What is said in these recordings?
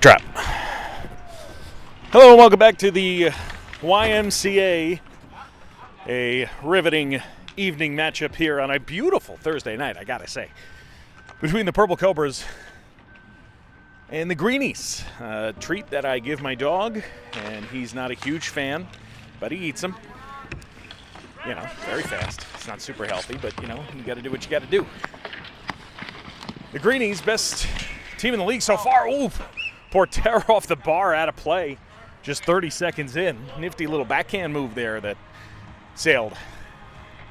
Drop. Hello and welcome back to the YMCA, a riveting evening matchup here on a beautiful Thursday night, I gotta say, between the Purple Cobras and the Greenies. A treat that I give my dog, and he's not a huge fan, but he eats them. You know, very fast. It's not super healthy, but you know, you gotta do what you gotta do. The Greenies, best team in the league so far. Ooh, Portera off the bar, out of play. Just 30 seconds in. Nifty little backhand move there that sailed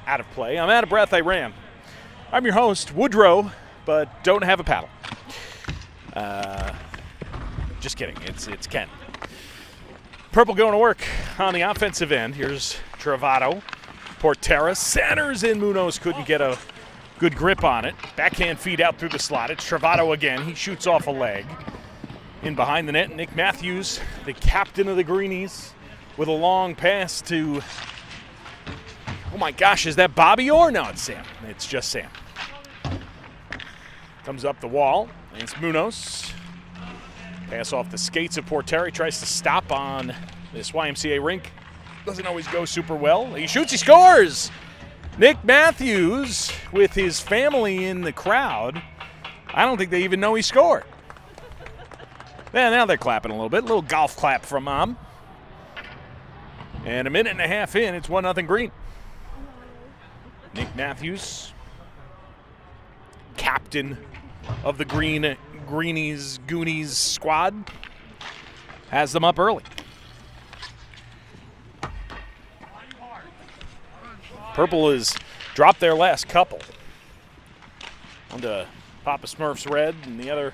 out of play. I'm out of breath, I ran. I'm your host, Woodrow, but don't have a paddle. Just kidding, it's Ken. Purple going to work on the offensive end. Here's Travato. Portera centers in. Munoz couldn't get a good grip on it. Backhand feed out through the slot. It's Travato again. He shoots off a leg. In behind the net, Nick Matthews, the captain of the Greenies, with a long pass to, oh my gosh, is that Bobby Orr? No, it's Sam. It's just Sam. Comes up the wall, and it's Munoz. Pass off the skates of Portera. He tries to stop on this YMCA rink. Doesn't always go super well. He shoots, he scores! Nick Matthews, with his family in the crowd, I don't think they even know he scored. Yeah, now they're clapping a little bit. A little golf clap from Mom. And a minute and a half in, it's 1-0 Green. Nick Matthews, captain of the Greenies Goonies squad, has them up early. Purple has dropped their last couple. On to Papa Smurf's red and the other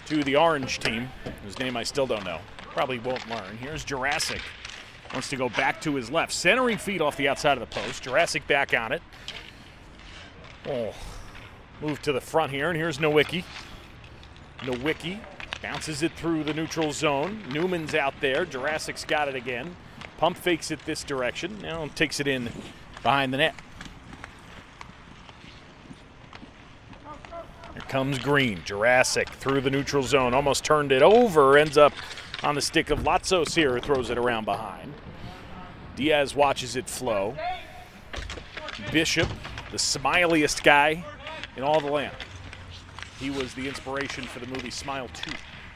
to the orange team, whose name I still don't know. Probably won't learn. Here's Jurassic. Wants to go back to his left. Centering feed off the outside of the post. Jurassic back on it. Oh, move to the front here, and here's Nowicki. Nowicki bounces it through the neutral zone. Newman's out there. Jurassic's got it again. Pump fakes it this direction. Now takes it in behind the net. Here comes Green. Jurassic through the neutral zone. Almost turned it over. Ends up on the stick of Latzos here, who throws it around behind. Diaz watches it flow. Bishop, the smiliest guy in all the land. He was the inspiration for the movie Smile 2,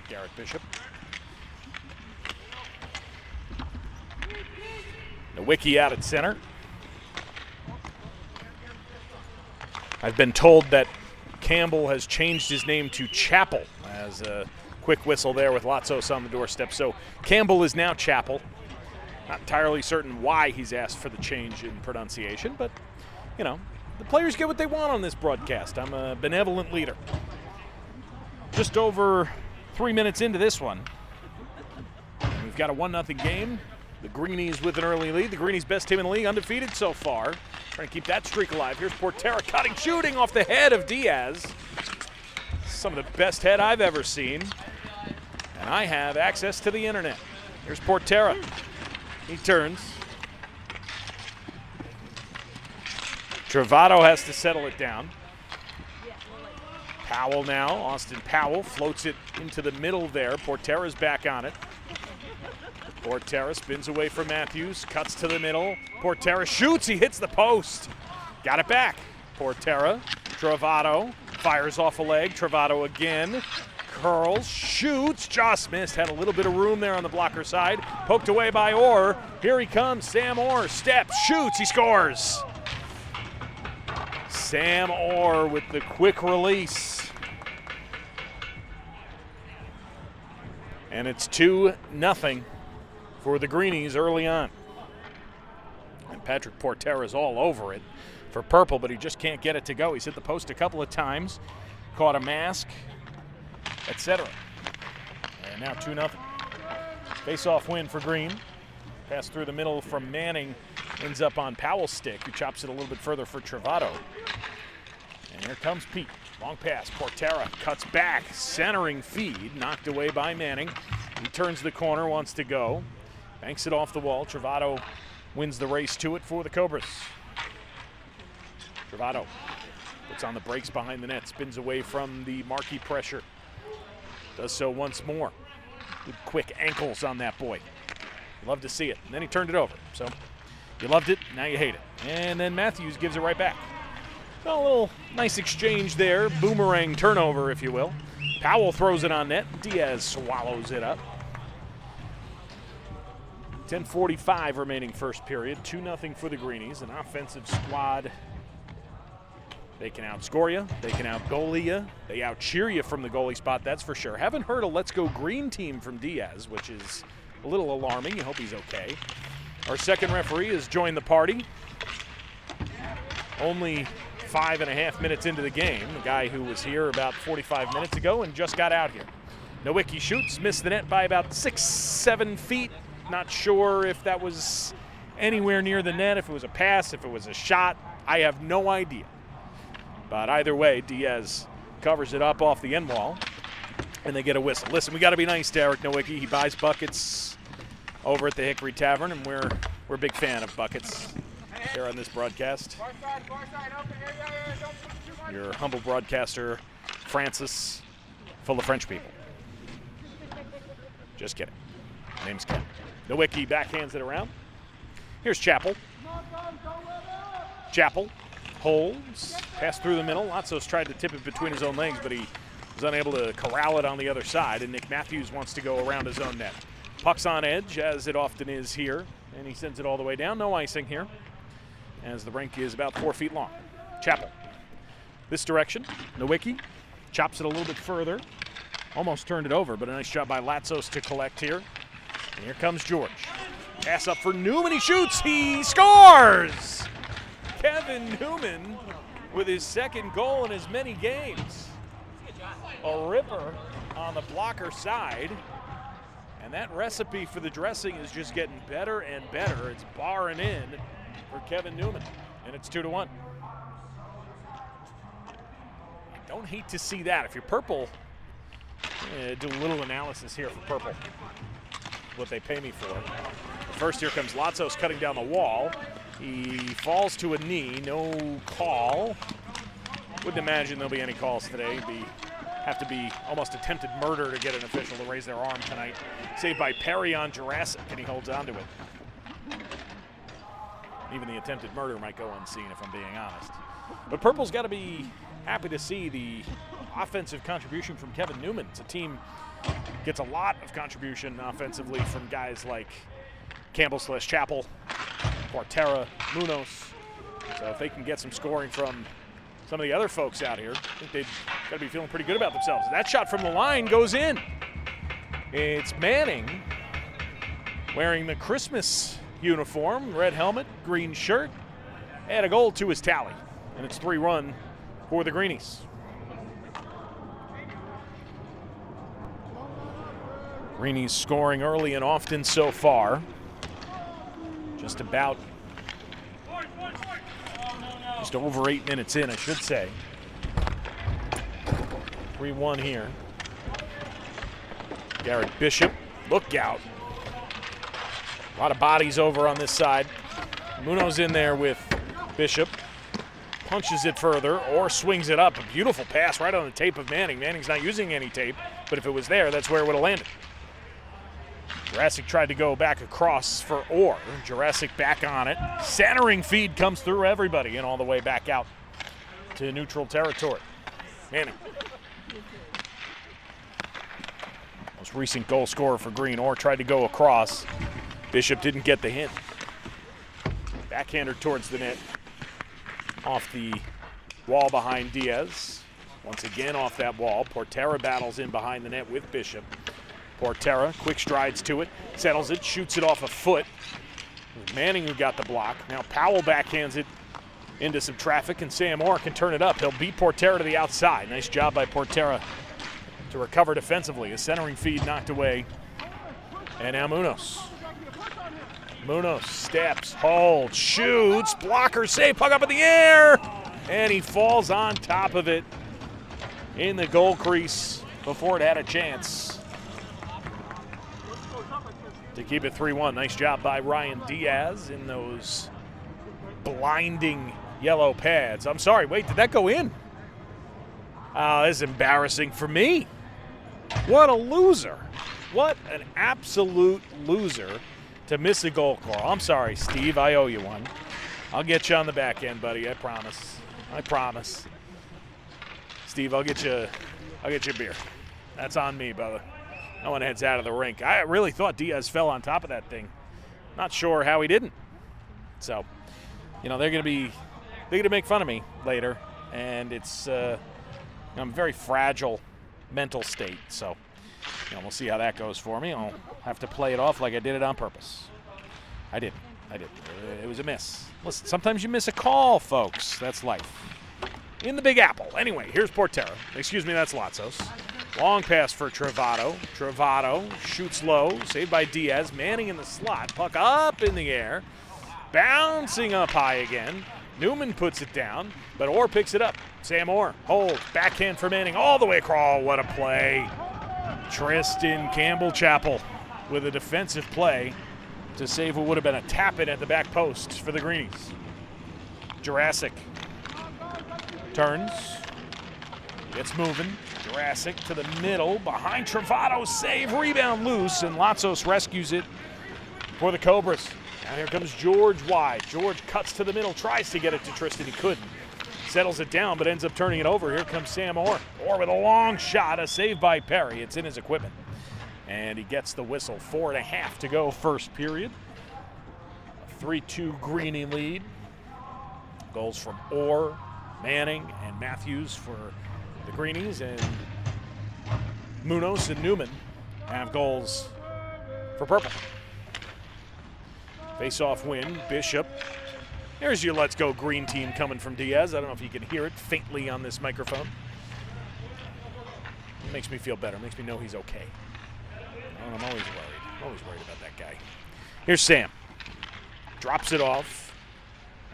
Garrett Bishop. Nowicki out at center. I've been told that Campbell has changed his name to Chapel, as a quick whistle there with Latzos on the doorstep. So Campbell is now Chapel. Not entirely certain why he's asked for the change in pronunciation, but, you know, the players get what they want on this broadcast. I'm a benevolent leader. Just over 3 minutes into this one. We've got a 1-0 game. The Greenies with an early lead. The Greenies best team in the league, undefeated so far. Trying to keep that streak alive. Here's Portera cutting, shooting off the head of Diaz. Some of the best head I've ever seen. And I have access to the internet. Here's Portera. He turns. Travato has to settle it down. Powell now. Austin Powell floats it into the middle there. Portera's back on it. Portera spins away from Matthews, cuts to the middle. Portera shoots, he hits the post. Got it back. Portera, Travato, fires off a leg. Travato again, curls, shoots, just missed. Had a little bit of room there on the blocker side. Poked away by Orr. Here he comes, Sam Orr, steps, shoots, he scores. Sam Orr with the quick release. And it's 2-0. For the Greenies early on. And Patrick Portera is all over it for Purple, but he just can't get it to go. He's hit the post a couple of times, caught a mask, etc. And now 2-0. Face-off win for Green. Pass through the middle from Manning, ends up on Powell's stick, who chops it a little bit further for Travato. And here comes Pete. Long pass. Portera cuts back, centering feed, knocked away by Manning. He turns the corner, wants to go. Banks it off the wall. Travato wins the race to it for the Cobras. Travato puts on the brakes behind the net, spins away from the marquee pressure. Does so once more. Good quick ankles on that boy. Love to see it. And then he turned it over. So you loved it, now you hate it. And then Matthews gives it right back. So a little nice exchange there. Boomerang turnover, if you will. Powell throws it on net. Diaz swallows it up. 10:45 remaining first period. 2-0 for the Greenies. An offensive squad. They can outscore you. They can out-goalie you. They out-cheer you from the goalie spot, that's for sure. Haven't heard a Let's Go Green team from Diaz, which is a little alarming. You hope he's okay. Our second referee has joined the party. Only 5.5 minutes into the game. The guy who was here about 45 minutes ago and just got out here. Nowicki shoots, missed the net by about 6-7 feet. Not sure if that was anywhere near the net, if it was a pass, if it was a shot. I have no idea. But either way, Diaz covers it up off the end wall, and they get a whistle. Listen, we got to be nice to Eric Nowicki. He buys buckets over at the Hickory Tavern, and we're a big fan of buckets here on this broadcast. Your humble broadcaster, Francis, full of French people. Just kidding. Name's Ken. Nowicki backhands it around. Here's Chappell. Chappell holds, pass through the middle. Latzos tried to tip it between his own legs, but he was unable to corral it on the other side, and Nick Matthews wants to go around his own net. Puck's on edge, as it often is here, and he sends it all the way down. No icing here, as the rink is about 4 feet long. Chappell. This direction. Nowicki chops it a little bit further. Almost turned it over, but a nice job by Latzos to collect here. And here comes George. Pass up for Newman. He shoots. He scores! Kevin Newman with his second goal in as many games. A ripper on the blocker side. And that recipe for the dressing is just getting better and better. It's barring in for Kevin Newman, and it's 2-1. I don't hate to see that. If you're Purple, do a little analysis here for Purple, what they pay me for. First, here comes Latzos cutting down the wall. He falls to a knee, no call. Wouldn't imagine there'll be any calls today. Have to be almost attempted murder to get an official to raise their arm tonight. Saved by Perry on Jurassic, and he holds on to it. Even the attempted murder might go unseen, if I'm being honest. But Purple's got to be happy to see the offensive contribution from Kevin Newman. It's a team gets a lot of contribution offensively from guys like Campbell/Chappell, Portera, Munoz. So if they can get some scoring from some of the other folks out here, I think they've got to be feeling pretty good about themselves. That shot from the line goes in. It's Manning wearing the Christmas uniform, red helmet, green shirt. Add a goal to his tally, and it's 3-1 for the Greenies. Greenies scoring early and often so far. Just over 8 minutes in, I should say. 3-1 here. Garrett Bishop, look out. A lot of bodies over on this side. Munoz in there with Bishop. Punches it further or swings it up. A beautiful pass right on the tape of Manning. Manning's not using any tape, but if it was there, that's where it would have landed. Jurassic tried to go back across for Orr. Jurassic back on it. Centering feed comes through everybody and all the way back out to neutral territory. Manning. Most recent goal scorer for Green. Orr tried to go across. Bishop didn't get the hint. Backhander towards the net. Off the wall behind Diaz. Once again off that wall. Portera battles in behind the net with Bishop. Portera, quick strides to it, settles it, shoots it off a foot. It was Manning who got the block. Now Powell backhands it into some traffic, and Sam Orr can turn it up. He'll beat Portera to the outside. Nice job by Portera to recover defensively. A centering feed knocked away. And now Munoz. Munoz steps, holds, shoots, blocker save, puck up in the air, and he falls on top of it in the goal crease before it had a chance to keep it 3-1. Nice job by Ryan Diaz in those blinding yellow pads. I'm sorry, wait, did that go in? Oh, this is embarrassing for me. What a loser. What an absolute loser to miss a goal call. I'm sorry, Steve. I owe you one. I'll get you on the back end, buddy. I promise. I promise. Steve, I'll get you a beer. That's on me, brother. No one heads out of the rink. I really thought Diaz fell on top of that thing. Not sure how he didn't. So, you know, they're gonna make fun of me later, and it's I'm a very fragile mental state. So, you know, we'll see how that goes for me. I'll have to play it off like I did it on purpose. I did. It was a miss. Listen, sometimes you miss a call, folks. That's life. In the Big Apple. Anyway, here's Portera. Excuse me, that's Latzos. Long pass for Travato. Travato shoots low, saved by Diaz. Manning in the slot. Puck up in the air. Bouncing up high again. Newman puts it down, but Orr picks it up. Sam Orr holds. Backhand for Manning all the way across. What a play. Tristan Campbell-Chappell with a defensive play to save what would have been a tap-in at the back post for the Greenies. Jurassic turns. Gets moving. Jurassic to the middle. Behind Travato. Save. Rebound loose. And Latzos rescues it for the Cobras. Now here comes George wide. George cuts to the middle. Tries to get it to Tristan. He couldn't. Settles it down, but ends up turning it over. Here comes Sam Orr. Orr with a long shot. A save by Perry. It's in his equipment. And he gets the whistle. 4.5 to go first period. A 3-2 Greenie lead. Goals from Orr, Manning, and Matthews for the Greenies. And Munoz and Newman have goals for Purple. Face-off win. Bishop. There's your Let's Go Green team coming from Diaz. I don't know if you can hear it faintly on this microphone. It makes me feel better. It makes me know he's okay. I'm always worried. I'm always worried about that guy. Here's Sam. Drops it off.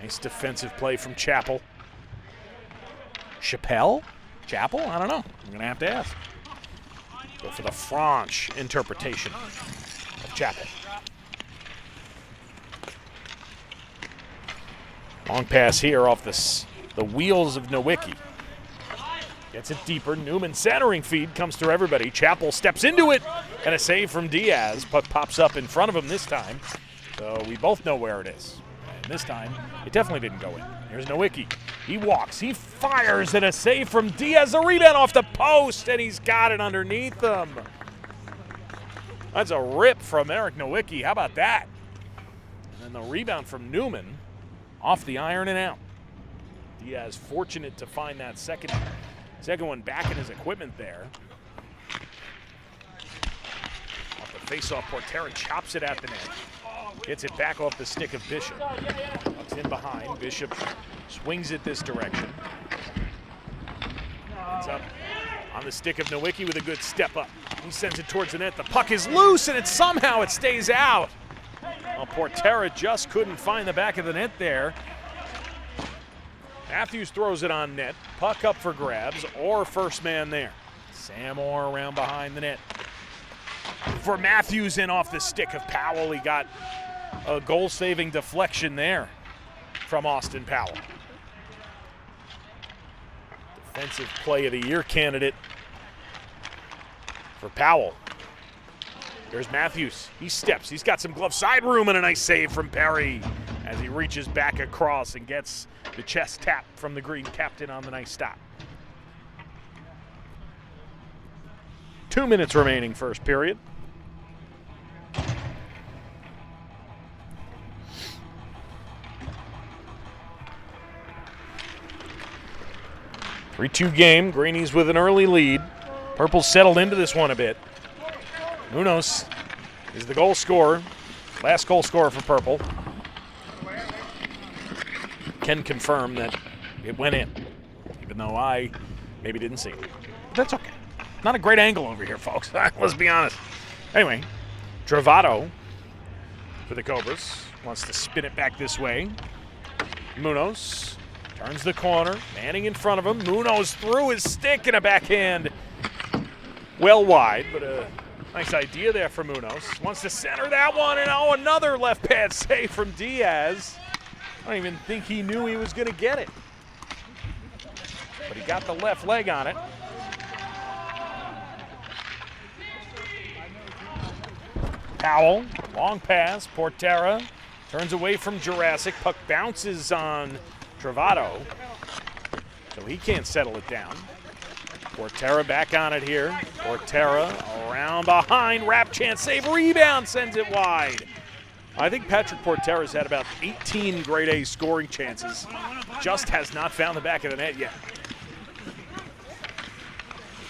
Nice defensive play from Chappell. Chappell? Chappell? I don't know. I'm going to have to ask. Go for the French interpretation of Chappell. Long pass here off the wheels of Nowicki. Gets it deeper. Newman centering feed comes through everybody. Chappell steps into it, and a save from Diaz. Puck pops up in front of him this time, so we both know where it is. And this time, it definitely didn't go in. Here's Nowicki. He walks. He fires, and a save from Diaz. A rebound off the post, and he's got it underneath him. That's a rip from Eric Nowicki. How about that? And then the rebound from Newman. Off the iron and out. Diaz fortunate to find that second one back in his equipment there. Off the face-off, Portera chops it at the net. Gets it back off the stick of Bishop. Pucks in behind. Bishop swings it this direction. It's up on the stick of Nowicki with a good step up. He sends it towards the net. The puck is loose, and somehow it stays out. Well, Portera just couldn't find the back of the net there. Matthews throws it on net. Puck up for grabs, or first man there. Sam Orr around behind the net. For Matthews in off the stick of Powell. He got a goal-saving deflection there from Austin Powell. Defensive play of the year candidate for Powell. There's Matthews. He steps. He's got some glove side room and a nice save from Perry as he reaches back across and gets the chest tap from the Green captain on the nice stop. 2 minutes remaining first period. Three-2 game. Greenies with an early lead. Purple settled into this one a bit. Munoz is the goal scorer, last goal scorer for Purple. Can confirm that it went in, even though I maybe didn't see it. But that's okay. Not a great angle over here, folks. Let's be honest. Anyway, Travato for the Cobras. Wants to spin it back this way. Munoz turns the corner. Manning in front of him. Munoz threw his stick in a backhand. Well wide, but a nice idea there for Munoz. Wants to center that one, and another left pad save from Diaz. I don't even think he knew he was going to get it. But he got the left leg on it. Powell, long pass. Portera turns away from Jurassic. Puck bounces on Travato, so he can't settle it down. Portera back on it here. Portera around behind. Wrap chance, save, rebound, sends it wide. I think Patrick Portera's had about 18 grade A scoring chances. Just has not found the back of the net yet.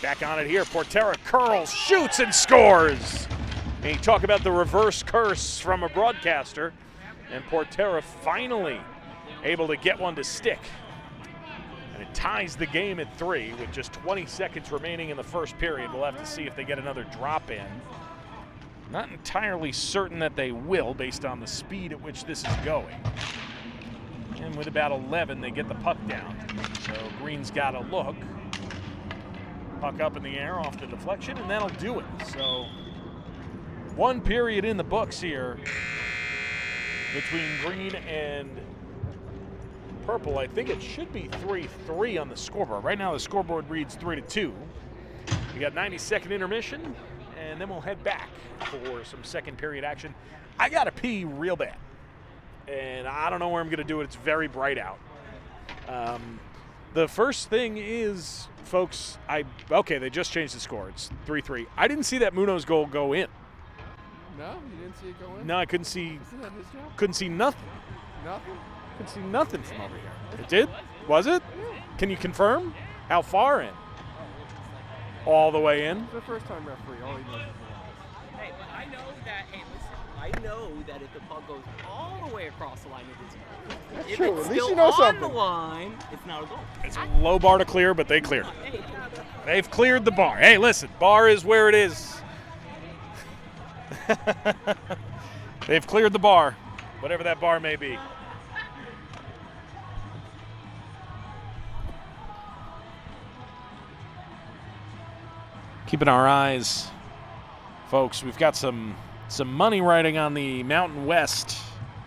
Back on it here. Portera curls, shoots, and scores. And you talk about the reverse curse from a broadcaster. And Portera finally able to get one to stick. And it ties the game at 3 with just 20 seconds remaining in the first period. We'll have to see if they get another drop in. Not entirely certain that they will based on the speed at which this is going. And with about 11, they get the puck down. So Green's got a look. Puck up in the air off the deflection, and that'll do it. So 1 period in the books here between Green and Purple. I think it should be 3-3 on the scoreboard. Right now the scoreboard reads 3-2. We got 90-second intermission, and then we'll head back for some second period action. I gotta pee real bad, and I don't know where I'm gonna do it. It's very bright out. The first thing is, folks, okay, they just changed the score. It's 3-3. I didn't see that Munoz goal go in. No, you didn't see it go in? No, I couldn't see. Isn't that his job? Couldn't see nothing. Nothing? Couldn't see nothing from over here. It did? Was it? Can you confirm? How far in? All the way in? It's the first time referee. All he knows is the Hey, but I know that. Hey, listen. I know that if the puck goes all the way across the line, it's a goal. That's If true. it's At least still you know on something. the line, it's not a goal. It's a low bar to clear, but they cleared. Hey, They've cleared the bar. Hey, listen, bar is where it is. They've cleared the bar, whatever that bar may be. Keeping our eyes, folks, we've got some money riding on the Mountain West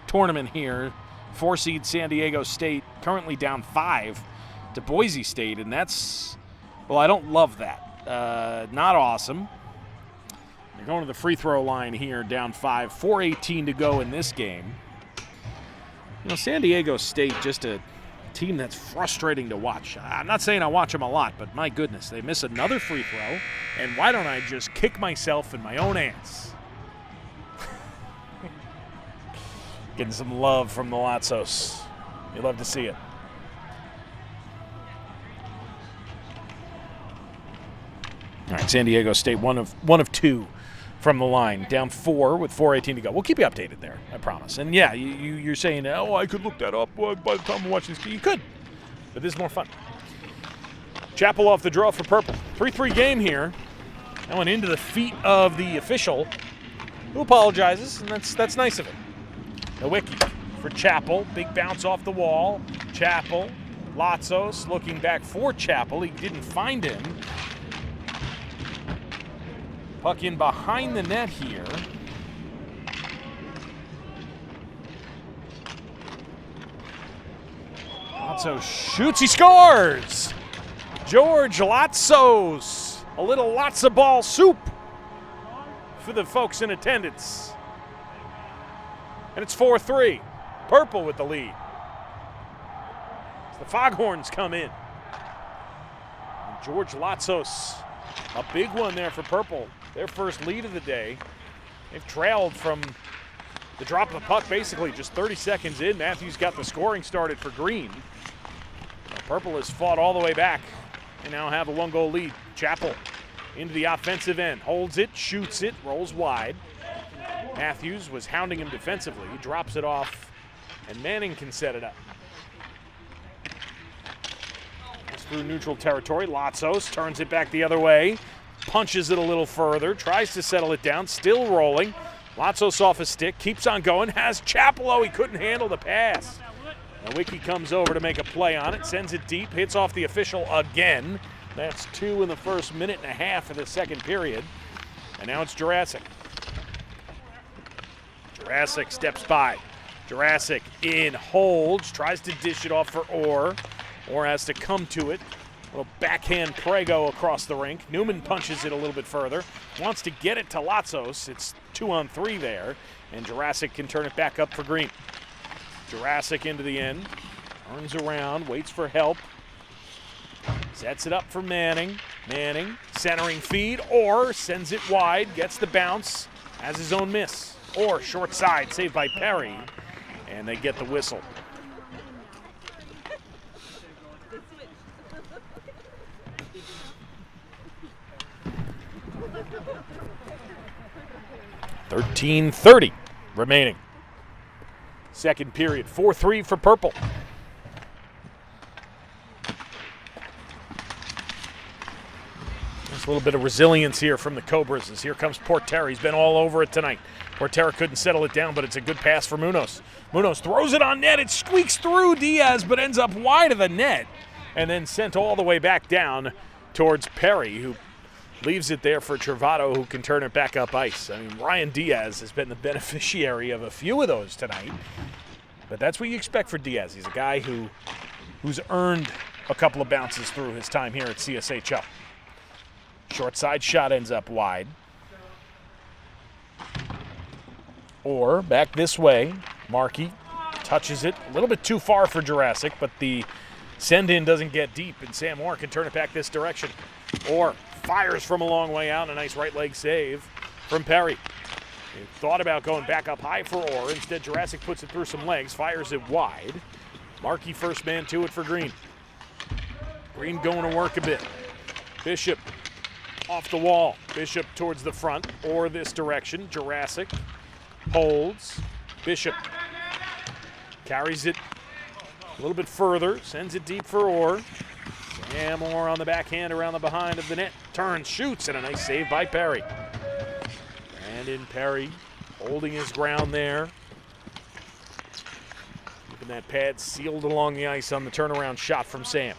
tournament here. 4-seed San Diego State currently down 5 to Boise State, and that's, well, I don't love that. Not awesome. They're going to the free throw line here, down 5, 4:18 to go in this game. You know, San Diego State, just a team that's frustrating to watch. I'm not saying I watch them a lot, but my goodness, they miss another free throw, and why don't I just kick myself in my own ass? Getting some love from the Latzos. You love to see it. All right, San Diego State, one of 2 from the line, down 4 with 4:18 to go. We'll keep you updated there, I promise. And yeah, you're saying, oh, I could look that up by the time we watch this game. You could, but this is more fun. Chapel off the draw for Purple. 3-3 game here. That went into the feet of the official, who apologizes, and that's nice of him. Nowicki for Chapel. Big bounce off the wall. Chapel. Latzos looking back for Chapel. He didn't find him. Puck in behind the net here. Latzos shoots. He scores! George Latzos. A little Latza ball soup for the folks in attendance. And it's 4-3. Purple with the lead. As the Foghorns come in. And George Latzos, a big one there for Purple. Their first lead of the day. They've trailed from the drop of the puck basically just 30 seconds in. Matthews got the scoring started for Green. Purple has fought all the way back. They now have a 1-goal lead. Chapel into the offensive end. Holds it, shoots it, rolls wide. Matthews was hounding him defensively. He drops it off, and Manning can set it up. It's through neutral territory. Latzos turns it back the other way. Punches it a little further. Tries to settle it down. Still rolling. Latzos off his stick. Keeps on going. Has Chapel. Oh, he couldn't handle the pass. Nowicki comes over to make a play on it. Sends it deep. Hits off the official again. That's 2 in the first minute and a half of the second period. And now it's Jurassic. Jurassic steps by. Jurassic in, holds, tries to dish it off for Orr. Orr has to come to it. Little backhand prego across the rink. Newman punches it a little bit further. Wants to get it to Latzos. It's 2-on-3 there. And Jurassic can turn it back up for Green. Jurassic into the end. Turns around, waits for help. Sets it up for Manning. Manning, centering feed, or sends it wide, gets the bounce, has his own miss. Or short side, saved by Perry, and they get the whistle. .13:30 remaining. Second period, 4-3 for Purple. There's a little bit of resilience here from the Cobras as here comes Portera. He's been all over it tonight. Portera couldn't settle it down, but it's a good pass for Munoz. Munoz throws it on net. It squeaks through Diaz, but ends up wide of the net and then sent all the way back down towards Perry, who leaves it there for Travato, who can turn it back up ice. I mean, Ryan Diaz has been the beneficiary of a few of those tonight, but that's what you expect for Diaz. He's a guy who's earned a couple of bounces through his time here at CSHL. Short side shot ends up wide. Or back this way, Markey touches it a little bit too far for Jurassic, but the send-in doesn't get deep, and Sam Orr can turn it back this direction. Or fires from a long way out, and a nice right leg save from Perry. He thought about going back up high for Orr. Instead, Jurassic puts it through some legs, fires it wide. Markey first man to it for Green. Green going to work a bit. Bishop off the wall. Bishop towards the front or this direction. Jurassic holds. Bishop carries it a little bit further. Sends it deep for Orr. Sam Orr on the backhand around the behind of the net. Turns, shoots, and a nice save by Perry. Brandon Perry holding his ground there. Keeping that pad sealed along the ice on the turnaround shot from Sam.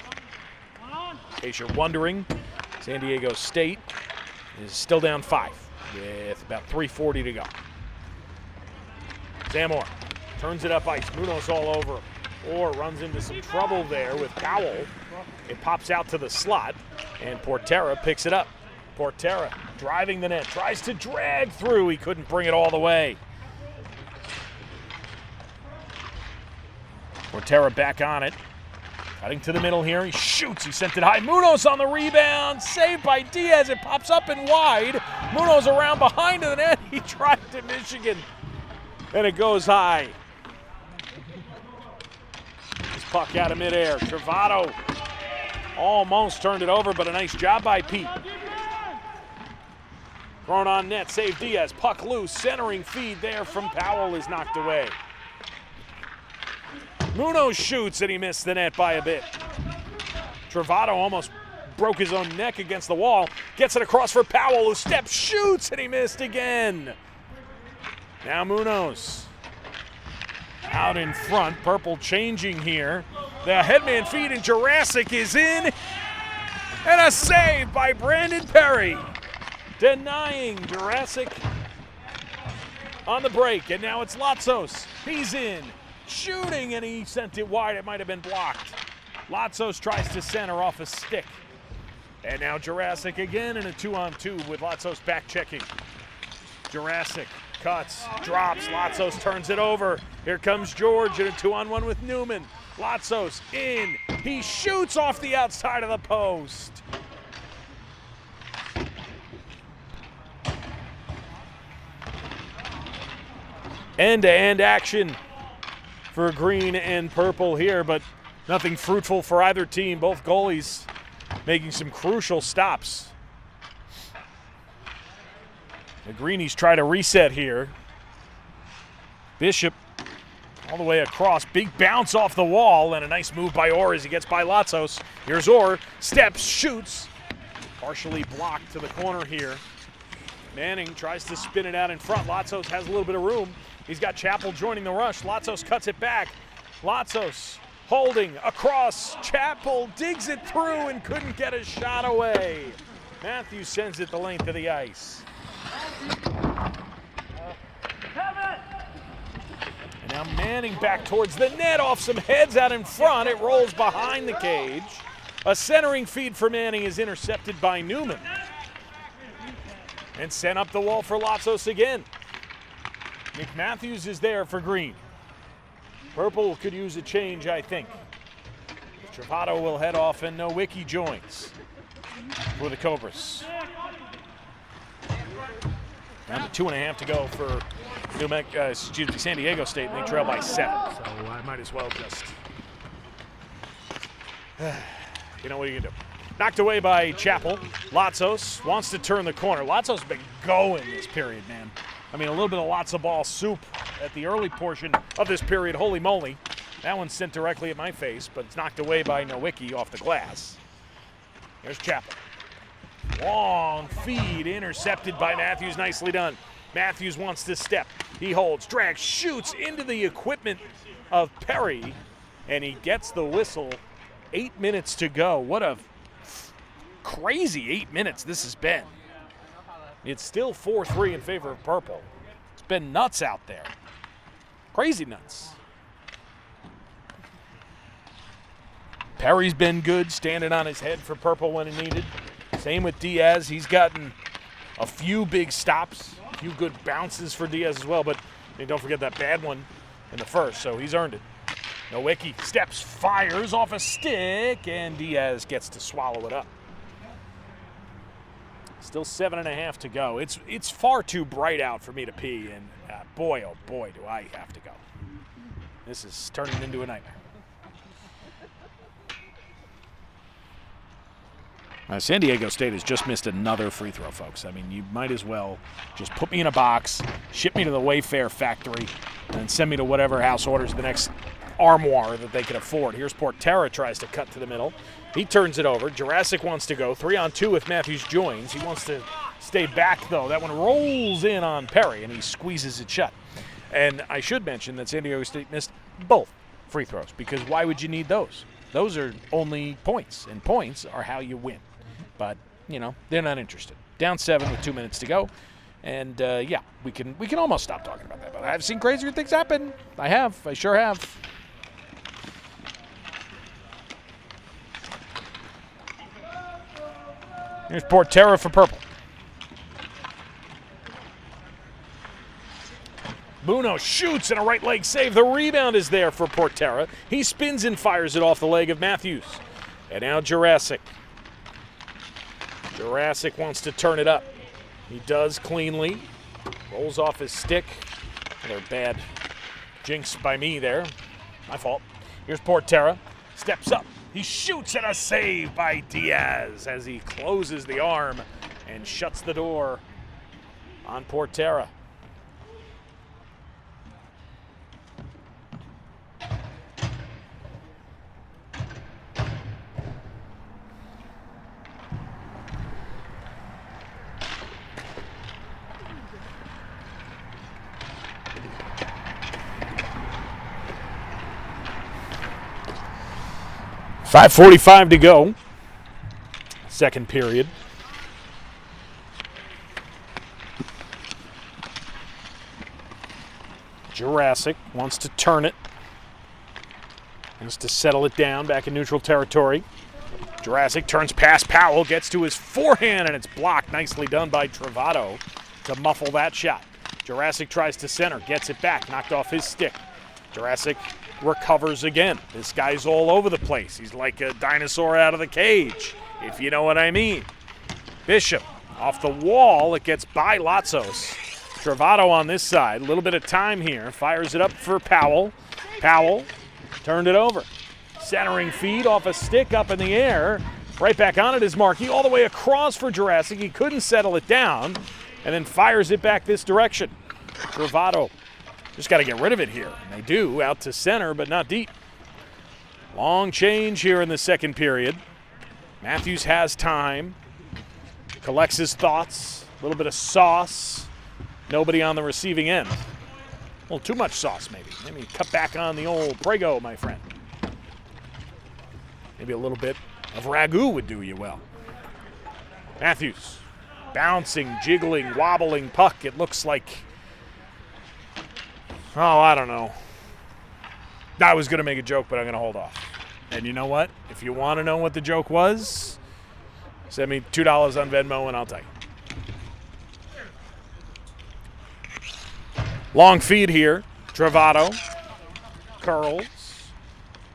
In case you're wondering, San Diego State is still down 5 with about 3:40 to go. Sam Orr turns it up ice. Munoz all over him. Orr runs into some trouble there with Powell. It pops out to the slot, and Portera picks it up. Portera driving the net, tries to drag through. He couldn't bring it all the way. Portera back on it. Cutting to the middle here. He shoots. He sent it high. Munoz on the rebound. Saved by Diaz. It pops up and wide. Munoz around behind the net. He tried to Michigan, and it goes high. This puck out of midair. Travato almost turned it over, but a nice job by Pete. Thrown on net, save Diaz. Puck loose, centering feed there from Powell is knocked away. Munoz shoots and he missed the net by a bit. Travato almost broke his own neck against the wall. Gets it across for Powell, who steps, shoots, and he missed again. Now Munoz out in front. Purple changing here. The headman feed and Jurassic is in. And a save by Brandon Perry. Denying Jurassic on the break. And now it's Latzos. He's in. Shooting, and he sent it wide. It might have been blocked. Latzos tries to center off a stick. And now Jurassic again in a 2-on-2 with Latzos back checking. Jurassic cuts, drops. Latzos turns it over. Here comes George in a 2-on-1 with Newman. Latzos in. He shoots off the outside of the post. End-to-end action for Green and Purple here, but nothing fruitful for either team. Both goalies making some crucial stops. The Greenies try to reset here. Bishop all the way across. Big bounce off the wall, and a nice move by Orr as he gets by Latzos. Here's Orr. Steps, shoots. Partially blocked to the corner here. Manning tries to spin it out in front. Latzos has a little bit of room. He's got Chappell joining the rush. Latzos cuts it back. Latzos holding across. Chappell digs it through and couldn't get a shot away. Matthews sends it the length of the ice. And now Manning back towards the net off some heads out in front. It rolls behind the cage. A centering feed for Manning is intercepted by Newman. And sent up the wall for Latzos again. Nick Matthews is there for Green. Purple could use a change, I think. Travato will head off and Nowicki joins for the Cobras. Down to 2.5 to go for San Diego State, and they trail by 7. So I might as well just, you know what are you gonna do? Knocked away by Chappell. Latzos wants to turn the corner. Latzos has been going this period, man. I mean, a little bit of Latzo ball soup at the early portion of this period. Holy moly. That one's sent directly at my face, but it's knocked away by Nowicki off the glass. Here's Chappell. Long feed intercepted by Matthews. Nicely done. Matthews wants to step. He holds, drags, shoots into the equipment of Perry, and he gets the whistle. 8 minutes to go. What a crazy 8 minutes this has been. It's still 4-3 in favor of Purple. It's been nuts out there. Crazy nuts. Perry's been good, standing on his head for Purple when he needed. Same with Diaz. He's gotten a few big stops, a few good bounces for Diaz as well, but don't forget that bad one in the first, so he's earned it. Nowicki steps, fires off a stick, and Diaz gets to swallow it up. Still 7.5 to go. It's far too bright out for me to pee, and boy, oh boy, do I have to go. This is turning into a nightmare. San Diego State has just missed another free throw, folks. I mean, you might as well just put me in a box, ship me to the Wayfair factory, and send me to whatever house orders the next armoire that they can afford. Here's Portera, tries to cut to the middle. He turns it over. Jurassic wants to go. 3-on-2 if Matthews joins. He wants to stay back, though. That one rolls in on Perry, and he squeezes it shut. And I should mention that San Diego State missed both free throws, because why would you need those? Those are only points, and points are how you win. But, you know, they're not interested. Down 7 with 2 minutes to go. And, yeah, we can almost stop talking about that. But I've seen crazier things happen. I have. I sure have. Here's Portera for Purple. Muno shoots and a right leg save. The rebound is there for Portera. He spins and fires it off the leg of Matthews. And now Jurassic. Jurassic wants to turn it up. He does cleanly. Rolls off his stick. Another bad jinx by me there. My fault. Here's Portera. Steps up. He shoots and a save by Diaz as he closes the arm and shuts the door on Portera. .5:45 to go, second period. Jurassic wants to turn it. Wants to settle it down back in neutral territory. Jurassic turns past Powell, gets to his forehand, and it's blocked. Nicely done by Travato to muffle that shot. Jurassic tries to center, gets it back, knocked off his stick. Jurassic recovers again. This guy's all over the place. He's like a dinosaur out of the cage, if you know what I mean. Bishop off the wall. It gets by Latzos. Travato on this side. A little bit of time here. Fires it up for Powell. Powell turned it over. Centering feed off a stick up in the air. Right back on it is Markey. All the way across for Jurassic. He couldn't settle it down. And then fires it back this direction. Travato. Just got to get rid of it here. And they do, out to center, but not deep. Long change here in the second period. Matthews has time. Collects his thoughts. A little bit of sauce. Nobody on the receiving end. A little too much sauce, maybe. Maybe cut back on the old Prego, my friend. Maybe a little bit of ragu would do you well. Matthews. Bouncing, jiggling, wobbling puck. It looks like... Oh, I don't know. I was going to make a joke, but I'm going to hold off. And you know what? If you want to know what the joke was, send me $2 on Venmo and I'll tell you. Long feed here. Travato. Curls.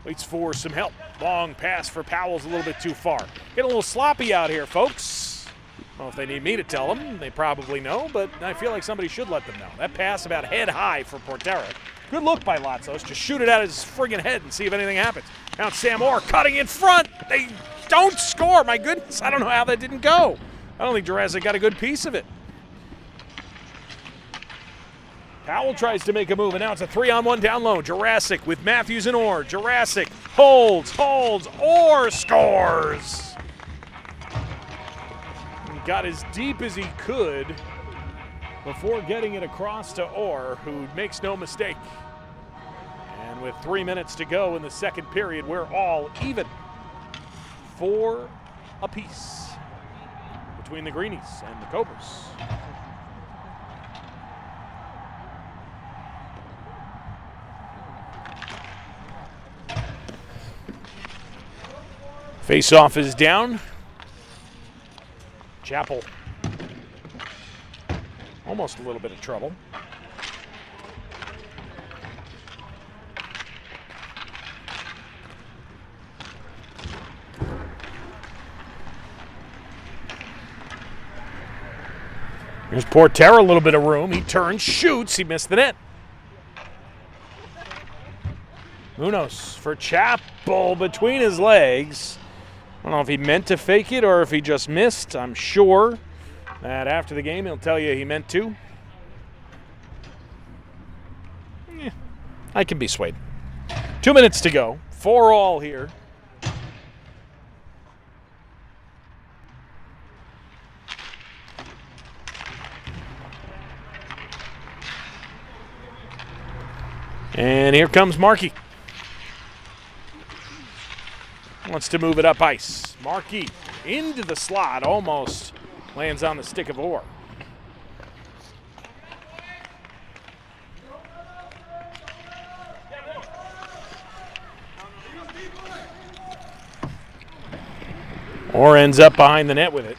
Waits for some help. Long pass for Powell's a little bit too far. Getting a little sloppy out here, folks. I don't know if they need me to tell them. They probably know, but I feel like somebody should let them know. That pass about head high for Portera. Good look by Latzos. Just shoot it at his friggin' head and see if anything happens. Now it's Sam Orr cutting in front. They don't score. My goodness, I don't know how that didn't go. I don't think Jurassic got a good piece of it. Powell tries to make a move, and now it's a 3-on-1 down low. Jurassic with Matthews and Orr. Jurassic holds, Orr scores! He got as deep as he could before getting it across to Orr, who makes no mistake. And with 3 minutes to go in the second period, we're all even. 4 apiece between the Greenies and the Cobras. Face-off is down. Chapel. Almost a little bit of trouble. Here's Portera, a little bit of room. He turns, shoots. He missed the net. Munoz for Chapel between his legs. I don't know if he meant to fake it or if he just missed. I'm sure that after the game he'll tell you he meant to. I can be swayed. 2 minutes to go. 4-all here. And here comes Markey. Wants to move it up ice. Markey into the slot, almost lands on the stick of Orr. Orr ends up behind the net with it.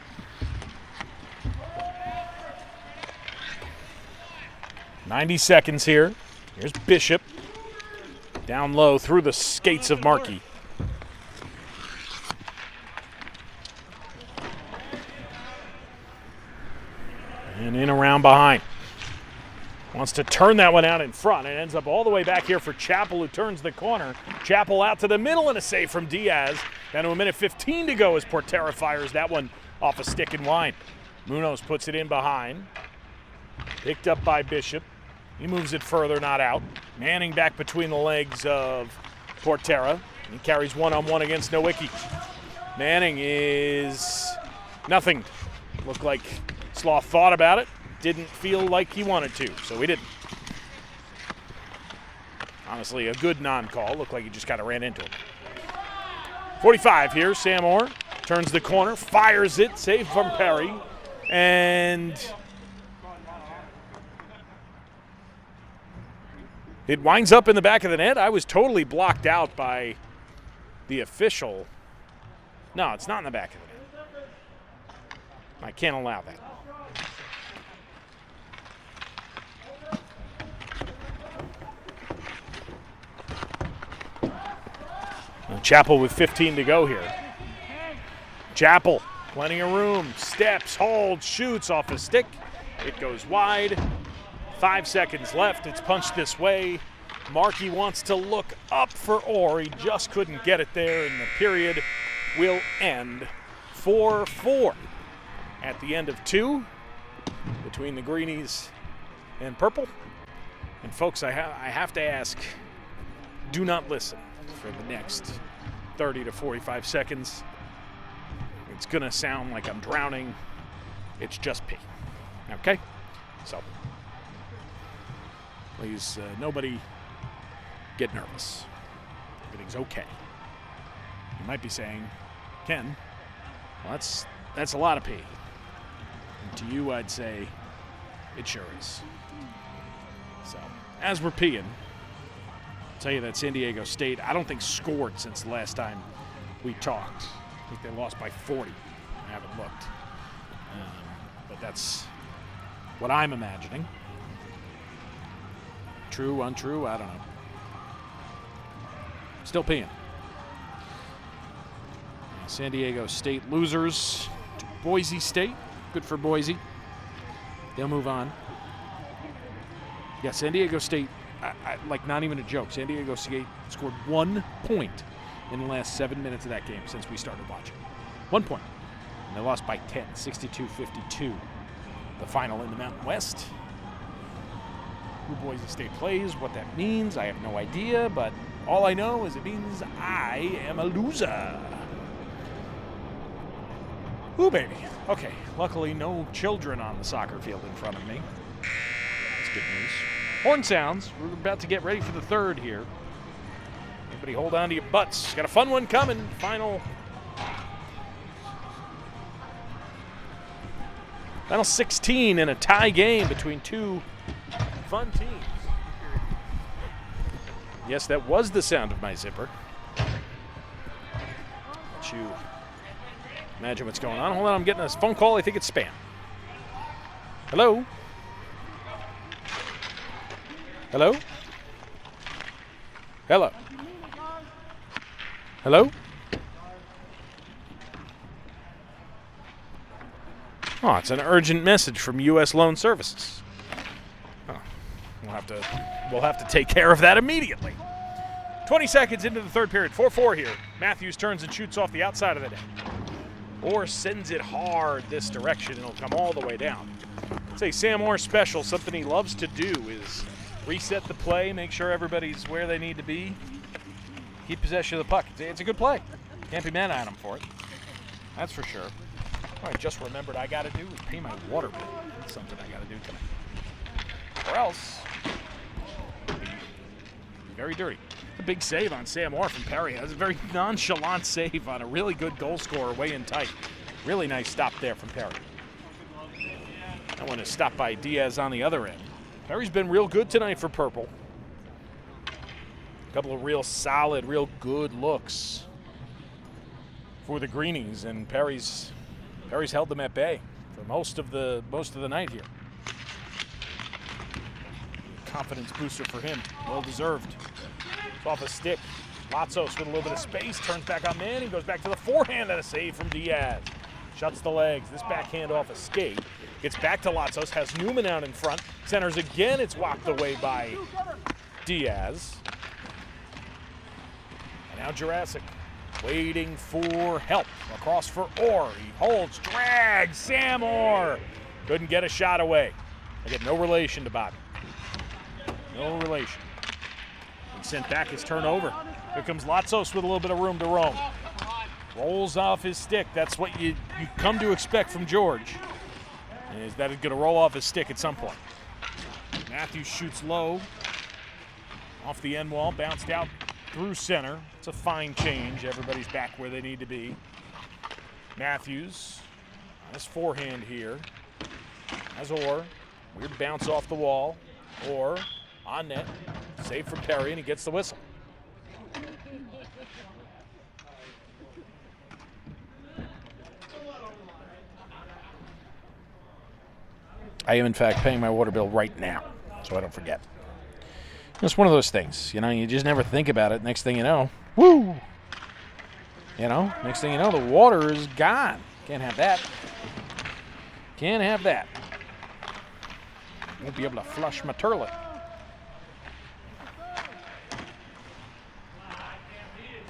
90 seconds here. Here's Bishop. Down low through the skates of Markey. And in around behind. Wants to turn that one out in front. It ends up all the way back here for Chapel, who turns the corner. Chapel out to the middle and a save from Diaz. Down to a minute 15 to go as Portera fires that one off a stick and line. Munoz puts it in behind. Picked up by Bishop. He moves it further, not out. Manning back between the legs of Portera. He carries one-on-one against Nowicki. Manning is nothing. Looked like Sloth thought about it. Didn't feel like he wanted to, so he didn't. Honestly, a good non-call. Looked like he just kind of ran into him. 45 here, Sam Orr turns the corner, fires it, saved from Perry, and it winds up in the back of the net. I was totally blocked out by the official. No, it's not in the back of the net. I can't allow that. Chapel with 15 to go here. Chapel, plenty of room, steps, holds, shoots off a stick. It goes wide. 5 seconds left. It's punched this way. Markey wants to look up for Orr. He just couldn't get it there, and the period will end 4-4 at the end of 2 between the Greenies and Purple. And folks, I have to ask, do not listen for the next 30 to 45 seconds. It's gonna sound like I'm drowning. It's just pee. Okay? So, please, nobody get nervous. Everything's okay. You might be saying, Ken, well, that's a lot of pee. And to you, I'd say, it sure is. So, as we're peeing, tell you that San Diego State, I don't think scored since the last time we talked. I think they lost by 40. I haven't looked. But that's what I'm imagining. True, untrue, I don't know. Still peeing. San Diego State losers to Boise State. Good for Boise. They'll move on. Yeah, San Diego State, like not even a joke. San Diego State scored 1 point in the last 7 minutes of that game since we started watching. 1 point. And they lost by 10, 62-52. The final in the Mountain West. Who Boise State plays, what that means, I have no idea, but all I know is it means I am a loser. Ooh, baby. Okay, luckily no children on the soccer field in front of me. That's good news. Horn sounds. We're about to get ready for the third here. Everybody hold on to your butts. Got a fun one coming. Final 16 in a tie game between two fun teams. Yes, that was the sound of my zipper. Let you imagine what's going on. Hold on, I'm getting a phone call. I think it's spam. Hello? Hello? Hello? Hello? Oh, it's an urgent message from U.S. Loan Services. Oh, we'll have to take care of that immediately. 20 seconds into the third period. 4-4 here. Matthews turns and shoots off the outside of the net. Or sends it hard this direction, and it'll come all the way down. It's a Sam Orr special. Something he loves to do is reset the play, make sure everybody's where they need to be, keep possession of the puck. It's a good play. Can't be mad at him for it. That's for sure. What I just remembered I got to do is pay my water bill. That's something I got to do tonight. Or else, it'll be very dirty. A big save on Sam Orr from Perry. That was a very nonchalant save on a really good goal scorer way in tight. Really nice stop there from Perry. That one is stopped by Diaz on the other end. Perry's been real good tonight for Purple. A couple of real solid, real good looks for the Greenies, and Perry's held them at bay for most of the night here. Confidence booster for him, well deserved. It's off a stick. Latzos with a little bit of space, turns back on Manning, goes back to the forehand and a save from Diaz. Shuts the legs. This backhand off a skate. Gets back to Latzos, has Newman out in front. Centers again, it's walked away by Diaz. And now Jurassic waiting for help. Across for Orr. He holds, drags, Sam Orr. Couldn't get a shot away. I get no relation to Bobby. No relation. And sent back his turnover. Here comes Latzos with a little bit of room to roam. Rolls off his stick. That's what you come to expect from George. Is that he's going to roll off his stick at some point. Matthews shoots low. Off the end wall. Bounced out through center. It's a fine change. Everybody's back where they need to be. Matthews on his forehand here. Has Orr. Weird bounce off the wall. Orr on net. Save from Perry, and he gets the whistle. I am, in fact, paying my water bill right now, so I don't forget. It's one of those things, you just never think about it. Next thing you know, woo! Next thing you know, the water is gone. Can't have that. Can't have that. Won't be able to flush my toilet.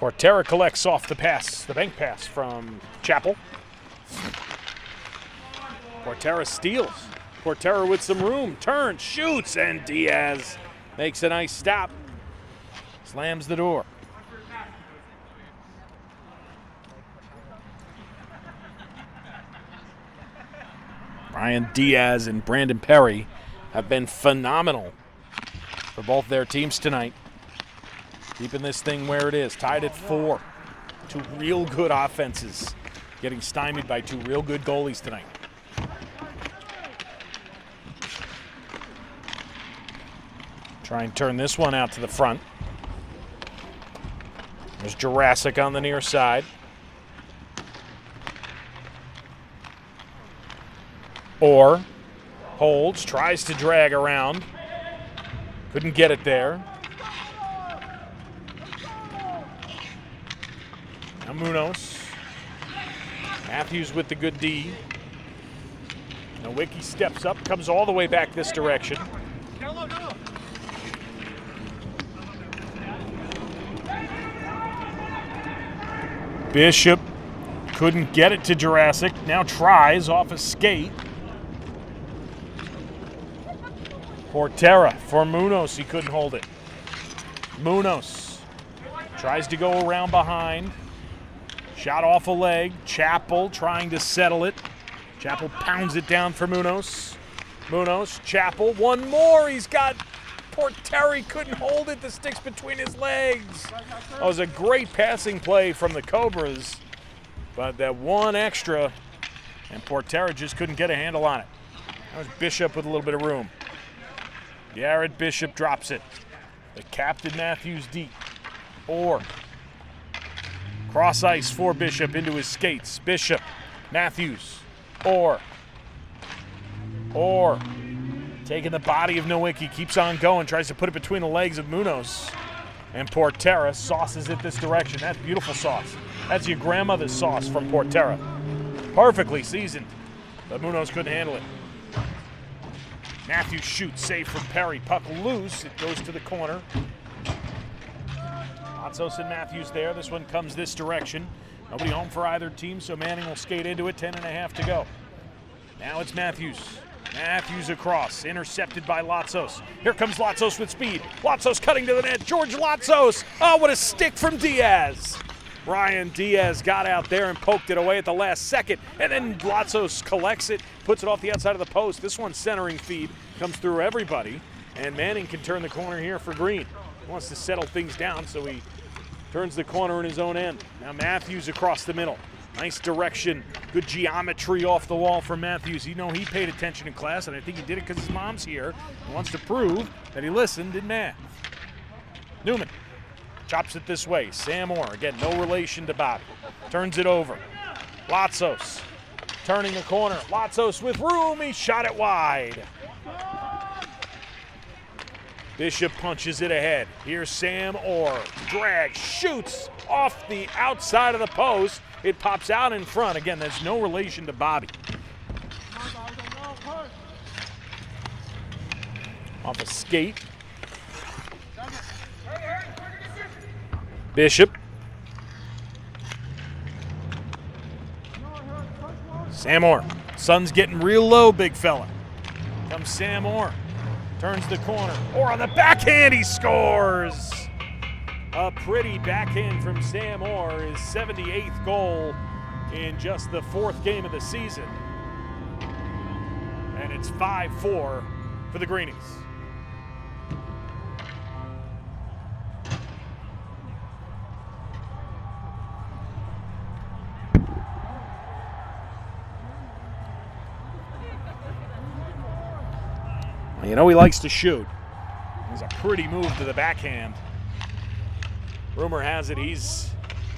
Portera collects off the bank pass from Chappell. Portera steals. Portera with some room, turns, shoots, and Diaz makes a nice stop. Slams the door. Brian Diaz and Brandon Perry have been phenomenal for both their teams tonight. Keeping this thing where it is, tied at 4. Two real good offenses getting stymied by two real good goalies tonight. Try and turn this one out to the front. There's Jurassic on the near side. Orr holds, tries to drag around. Couldn't get it there. Now Munoz. Matthews with the good D. Nowicki steps up, comes all the way back this direction. Bishop couldn't get it to Jurassic. Now tries off a skate. Portera for Munoz. He couldn't hold it. Munoz tries to go around behind. Shot off a leg. Chappell trying to settle it. Chappell pounds it down for Munoz. Munoz, Chappell, one more. He's got Portera. He couldn't hold it. The stick's between his legs. That was a great passing play from the Cobras. But that one extra, and Portera just couldn't get a handle on it. That was Bishop with a little bit of room. Garrett Bishop drops it. The Captain Matthews deep. Orr. Cross ice for Bishop into his skates. Bishop, Matthews, Orr. Orr. Taking the body of Nowicki, keeps on going, tries to put it between the legs of Munoz. And Portera sauces it this direction. That's beautiful sauce. That's your grandmother's sauce from Portera. Perfectly seasoned. But Munoz couldn't handle it. Matthews shoots, save from Perry. Puck loose, it goes to the corner. Latzos and Matthews there. This one comes this direction. Nobody home for either team, so Manning will skate into it. 10.5 to go. Now it's Matthews. Matthews across, intercepted by Latzos. Here comes Latzos with speed. Latzos cutting to the net. George Latzos. Oh, what a stick from Diaz. Ryan Diaz got out there and poked it away at the last second. And then Latzos collects it, puts it off the outside of the post. This one's centering feed, comes through everybody. And Manning can turn the corner here for Green. He wants to settle things down, so he turns the corner in his own end. Now Matthews across the middle. Nice direction, good geometry off the wall from Matthews. You know he paid attention in class, and I think he did it because his mom's here. He wants to prove that he listened in math. Newman chops it this way. Sam Orr, again, no relation to Bobby. Turns it over. Latzos turning the corner. Latzos with room. He shot it wide. Bishop punches it ahead. Here's Sam Orr. Drag, shoots off the outside of the post. It pops out in front. Again, there's no relation to Bobby. Off a skate. Bishop. Sam Orr. Sun's getting real low, big fella. Comes Sam Orr. Turns the corner. Orr on the backhand, he scores! A pretty backhand from Sam Orr, his 78th goal in just the 4th game of the season. And it's 5-4 for the Greenies. You know he likes to shoot. There's a pretty move to the backhand. Rumor has it he's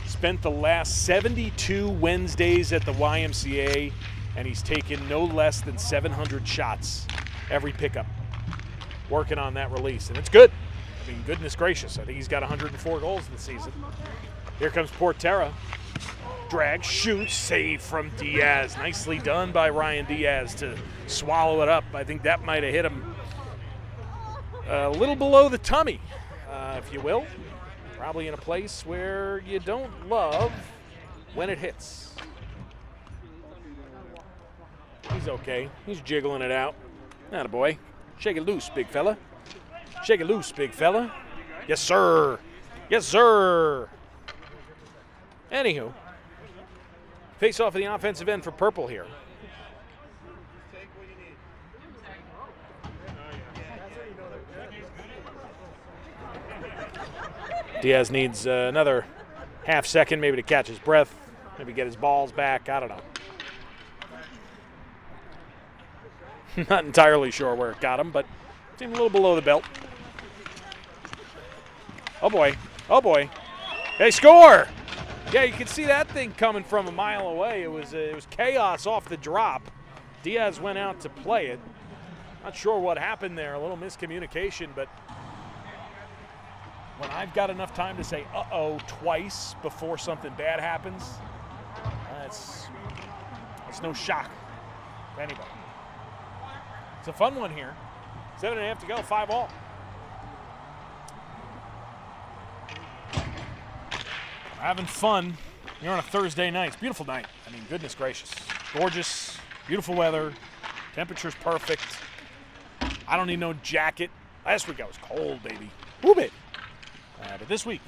spent the last 72 Wednesdays at the YMCA, and he's taken no less than 700 shots every pickup, working on that release. And it's good. I mean, goodness gracious. I think he's got 104 goals this season. Here comes Portera. Drag, shoots, save from Diaz. Nicely done by Ryan Diaz to swallow it up. I think that might have hit him a little below the tummy, if you will. Probably in a place where you don't love when it hits. He's okay. He's jiggling it out. Attaboy. Shake it loose, big fella. Shake it loose, big fella. Yes, sir. Yes, sir. Anywho, face off of the offensive end for Purple here. Diaz needs another half second maybe to catch his breath, maybe get his balls back. I don't know. Not entirely sure where it got him, but seemed a little below the belt. Oh boy. Oh boy. They score! Yeah, you can see that thing coming from a mile away. It was chaos off the drop. Diaz went out to play it. Not sure what happened there. A little miscommunication, but when I've got enough time to say uh-oh twice before something bad happens, that's no shock to anybody. It's a fun one here. 7.5 to go, 5-all. Having fun here on a Thursday night. It's a beautiful night. I mean, goodness gracious. Gorgeous, beautiful weather. Temperature's perfect. I don't need no jacket. Last week I was cold, baby. Woo, baby. But this week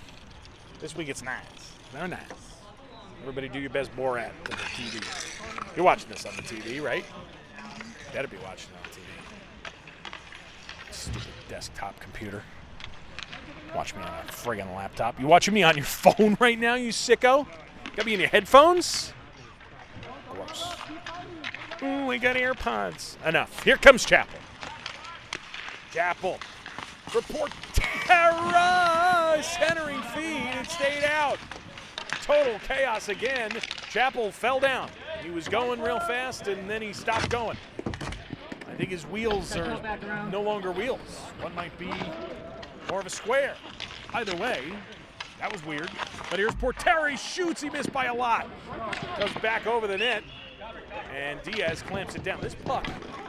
it's nice. Very nice. Everybody do your best Borat to the TV. You're watching this on the TV, right? Better be watching it on the TV. Stupid desktop computer. Watch me on a friggin' laptop. You watching me on your phone right now, you sicko? Got me in your headphones? Gross. Ooh, we got AirPods. Enough. Here comes Chapel. Chapel. For Portera. Centering feed. It stayed out. Total chaos again. Chapel fell down. He was going real fast, and then he stopped going. I think his wheels are no longer wheels. One might be more of a square. Either way, that was weird. But here's Portera. He shoots. He missed by a lot. Goes back over the net. And Diaz clamps it down. This puck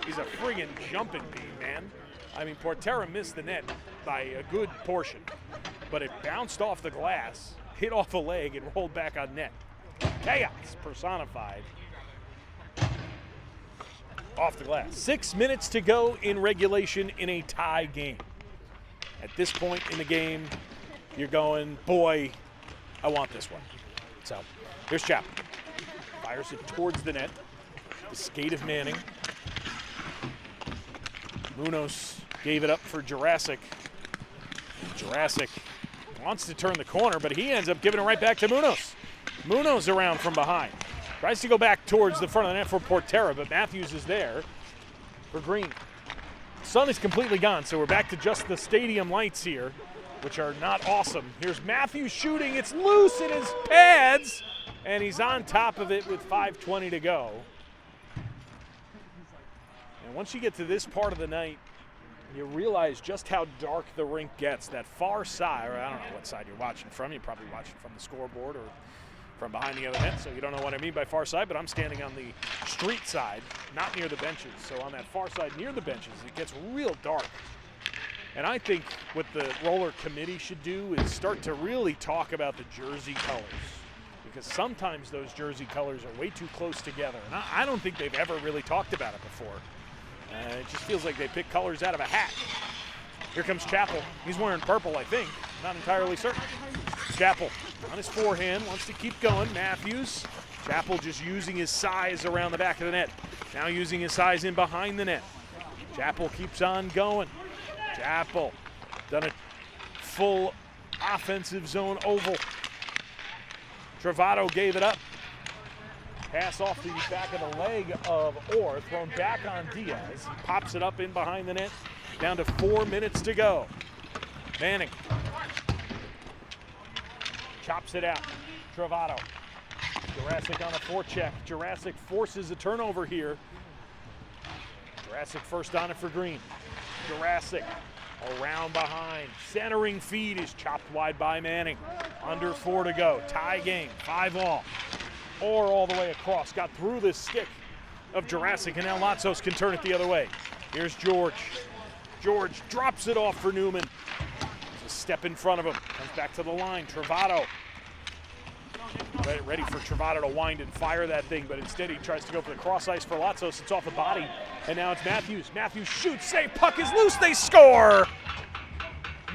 is a friggin' jumping beam, man. I mean, Portera missed the net by a good portion. But it bounced off the glass, hit off a leg, and rolled back on net. Chaos personified. Off the glass. 6 minutes to go in regulation in a tie game. At this point in the game, you're going, boy, I want this one. So, here's Chapel. Fires it towards the net. The skate of Manning. Munoz gave it up for Jurassic. Jurassic wants to turn the corner, but he ends up giving it right back to Munoz. Munoz around from behind. Tries to go back towards the front of the net for Portera, but Matthews is there for Green. Sun is completely gone, so we're back to just the stadium lights here, which are not awesome. Here's Matthews shooting. It's loose in his pads, and he's on top of it with 5:20 to go. And once you get to this part of the night, you realize just how dark the rink gets. That far side, or I don't know what side you're watching from. You're probably watching from the scoreboard or from behind the other net, so you don't know what I mean by far side, but I'm standing on the street side, not near the benches. So on that far side near the benches, it gets real dark. And I think what the roller committee should do is start to really talk about the jersey colors, because sometimes those jersey colors are way too close together. And I don't think they've ever really talked about it before. It just feels like they pick colors out of a hat. Here comes Chapel. He's wearing purple, I think. Not entirely certain. Chapel on his forehand, wants to keep going. Matthews. Chapel just using his size around the back of the net. Now using his size in behind the net. Chapel keeps on going. Chapel done a full offensive zone oval. Travato gave it up. Pass off the back of the leg of Orr, thrown back on Diaz. He pops it up in behind the net. Down to 4 minutes to go. Manning chops it out. Travato. Jurassic on a forecheck. Jurassic forces a turnover here. Jurassic first on it for Green. Jurassic around behind. Centering feed is chopped wide by Manning. Under 4 to go. Tie game. 5-all. Or all the way across. Got through this stick of Jurassic, and now Latzos can turn it the other way. Here's George. George drops it off for Newman. There's a step in front of him. Comes back to the line. Travato. Ready for Travato to wind and fire that thing, but instead he tries to go for the cross ice for Latzos. It's off the body, and now it's Matthews. Matthews shoots. Save. Puck is loose. They score.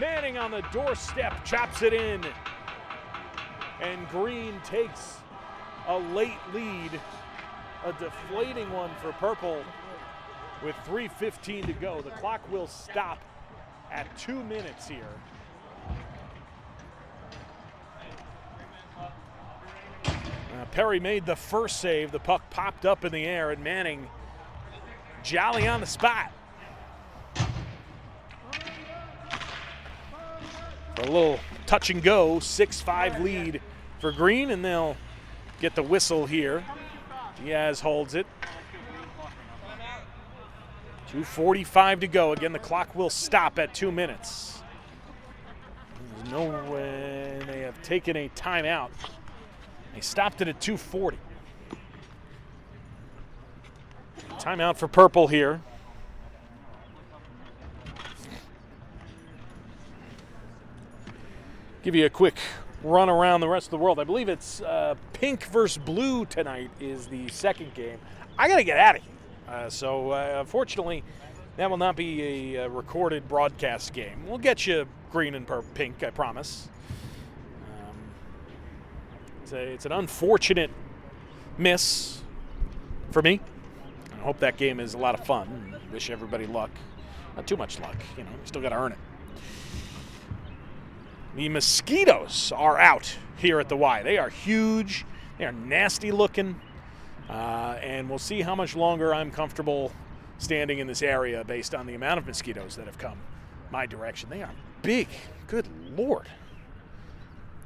Manning on the doorstep chops it in. And Green takes a late lead, a deflating one for Purple with 3:15 to go. The clock will stop at 2 minutes here. Perry made the first save. The puck popped up in the air, and Manning jolly on the spot. A little touch and go, 6-5 lead for Green, and they'll get the whistle here. Diaz holds it. 2:45 to go. Again, the clock will stop at 2 minutes. There's no way they have taken a timeout. They stopped it at 2:40. Timeout for Purple here. Give you a quick run around the rest of the world. I believe it's pink versus blue tonight is the second game. I got to get out of here. So unfortunately, that will not be a recorded broadcast game. We'll get you green and pink, I promise. It's an unfortunate miss for me. I hope that game is a lot of fun. Wish everybody luck. Not too much luck, you still got to earn it. The mosquitoes are out here at the Y. They are huge. They are nasty looking. And we'll see how much longer I'm comfortable standing in this area based on the amount of mosquitoes that have come my direction. They are big. Good Lord.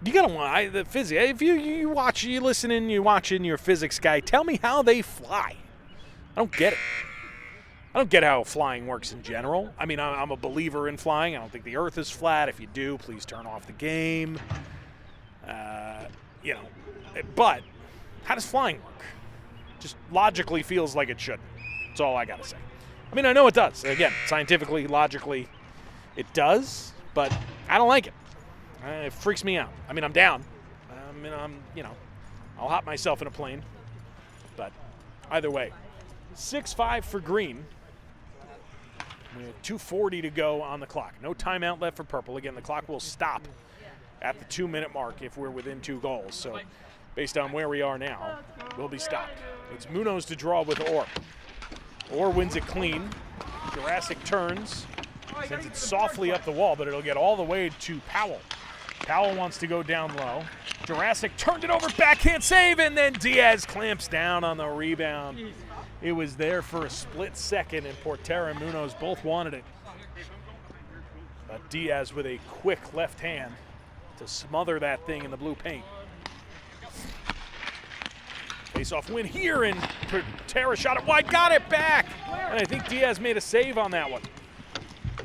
You gotta want the physics. If you listening, you're watching your physics guy, tell me how they fly. I don't get it. I don't get how flying works in general. I mean, I'm a believer in flying. I don't think the earth is flat. If you do, please turn off the game. But how does flying work? Just logically feels like it shouldn't. That's all I got to say. I mean, I know it does. Again, scientifically, logically, it does, but I don't like it. It freaks me out. I mean, I'm down. I'll hop myself in a plane. But either way, 6-5 for Green. 2:40 to go on the clock. No timeout left for Purple. Again, the clock will stop at the 2-minute mark if we're within 2 goals. So based on where we are now, we'll be stopped. It's Munoz to draw with Orr. Orr wins it clean. Jurassic turns. Sends it softly up the wall, but it'll get all the way to Powell. Powell wants to go down low. Jurassic turned it over, backhand save, and then Diaz clamps down on the rebound. It was there for a split second, and Portera and Munoz both wanted it. But Diaz with a quick left hand to smother that thing in the blue paint. Face-off win here, and Portera shot it wide, got it back! And I think Diaz made a save on that one.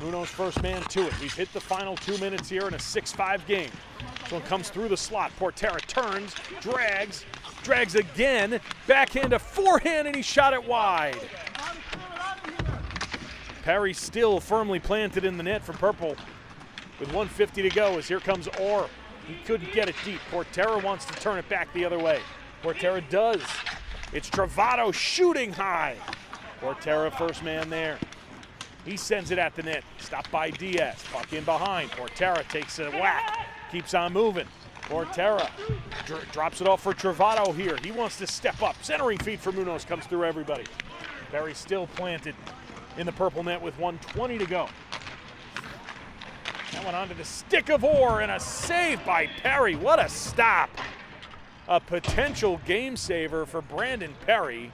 Munoz first man to it. We've hit the final 2 minutes here in a 6-5 game. So it comes through the slot. Portera turns, drags again, backhand to forehand, and he shot it wide. Perry still firmly planted in the net for Purple with 1:50 to go as here comes Orr. He couldn't get it deep. Portera wants to turn it back the other way. Portera does. It's Travado shooting high. Portera first man there. He sends it at the net. Stopped by Diaz. Puck in behind. Portera takes a whack. Keeps on moving. Portera drops it off for Travado here. He wants to step up. Centering feed for Munoz comes through everybody. Perry still planted in the Purple net with 1:20 to go. That went onto the stick of Orr and a save by Perry. What a stop. A potential game saver for Brandon Perry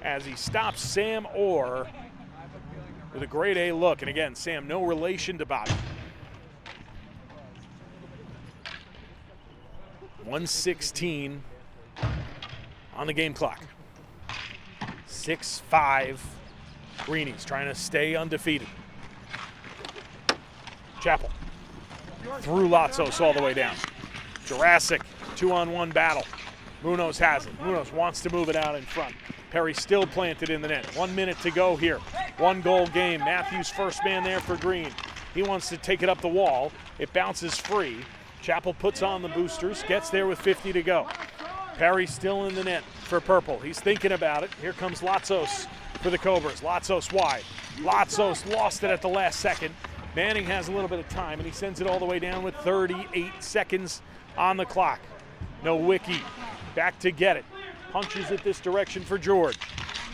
as he stops Sam Orr with a grade A look. And again, Sam, no relation to Bobby. 1:16 on the game clock. 6-5 Greenies trying to stay undefeated. Chappell through Latzos all the way down. Jurassic 2-on-1 battle. Munoz has it. Munoz wants to move it out in front. Perry still planted in the net. 1 minute to go here. 1 goal game. Matthews first man there for Green. He wants to take it up the wall. It bounces free. Chappell puts on the boosters, gets there with 50 to go. Perry still in the net for Purple. He's thinking about it. Here comes Latzos for the Cobras. Latzos wide. Latzos lost it at the last second. Manning has a little bit of time, and he sends it all the way down with 38 seconds on the clock. No Wiki. Back to get it. Punches it this direction for George.